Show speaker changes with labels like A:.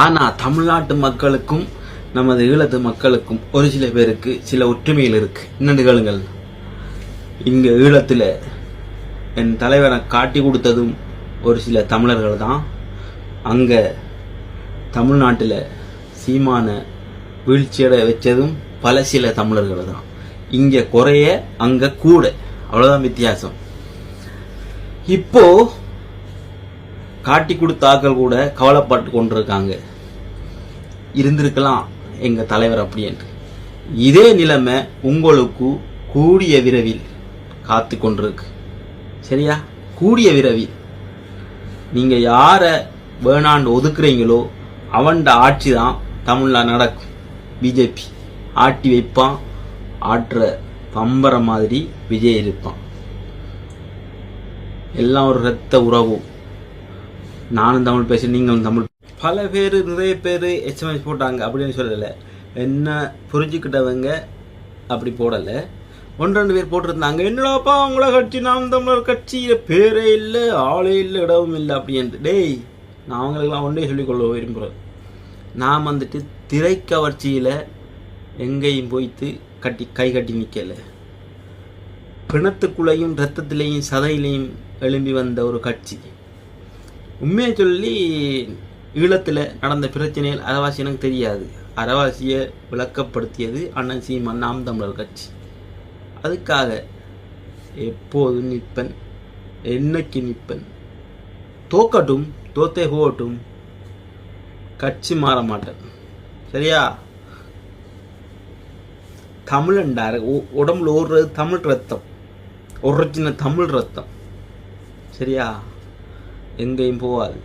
A: ஆனா தமிழ்நாட்டு மக்களுக்கும் நமது ஈழத்து மக்களுக்கும் ஒரு சில பேருக்கு சில ஒற்றுமைகள் இருக்கு. என்னன்னு கேளுங்கள். இங்க ஈழத்துல என் தலைவரை காட்டி கொடுத்ததும் ஒரு சில தமிழர்கள் தான். அங்க தமிழ்நாட்டில் சீமான வீழ்ச்சியடை வச்சதும் பல சில தமிழர்கள் தான். இங்க குறைய அங்க கூட, அவ்வளவுதான் வித்தியாசம். இப்போ காட்டி கொடுத்த ஆக்கள் கூட கவலைப்பட்டு கொண்டிருக்காங்க, இருந்திருக்கலாம் எங்க தலைவர் அப்படின்ட்டு. இதே நிலைமை உங்களுக்கு கூடிய விரைவில் காத்து கொண்டிருக்கு. சரியா? கூடிய விரைவில் நீங்க யார வேணாண்டு ஒதுக்குறீங்களோ அவன்ட ஆட்சி தான் தமிழ்ல நடக்கும். பிஜேபி ஆட்டி வைப்பான். ஆற்ற பம்பர மாதிரி விஜய் இருப்பான். எல்லாம் ஒரு ரத்த உறவு. நானும் தமிழ் பேச, நீங்களும் தமிழ். பல பேர், நிறைய பேர் எஸ்எம்எஸ் போட்டாங்க அப்படின்னு சொல்லலை. என்ன புரிஞ்சுக்கிட்டவங்க அப்படி போடலை. ஒன்று ரெண்டு பேர் போட்டிருந்தாங்க, என்னடாப்பா அவங்கள கட்சி நாம் தமிழர் கட்சியில பேரே இல்லை, ஆளே இல்லை, இடமும் இல்லை அப்படின்ட்டு. டேய், நான் அவங்களுக்கெல்லாம் ஒன்றே சொல்லிக்கொள்ள விரும்புகிறேன். நான் வந்துட்டு திரைக்கவர்ச்சியில் எங்கேயும் போய்த்து கை கட்டி நிற்கல. பிணத்துக்குள்ளேயும் ரத்தத்திலையும் சதையிலையும் எழும்பி வந்த ஒரு கட்சி. உண்மையை சொல்லி ஈழத்தில் நடந்த பிரச்சனைகள் அரைவாசி எனக்கு தெரியாது. அரைவாசியை விளக்கப்படுத்தியது அண்ணன் சீமான் நாம் தமிழர் கட்சி. அதுக்காக எப்போதும் நிற்பன், என்னைக்கு நிற்பன். தோக்கட்டும், தோத்தே போகட்டும், கட்சி மாற மாட்டேன். சரியா? தமிழண்டார உடம்புல ஓடுறது தமிழ் ரத்தம், ஒரிஜினல் தமிழ் ரத்தம். சரியா? எங்கேயும் போகாது.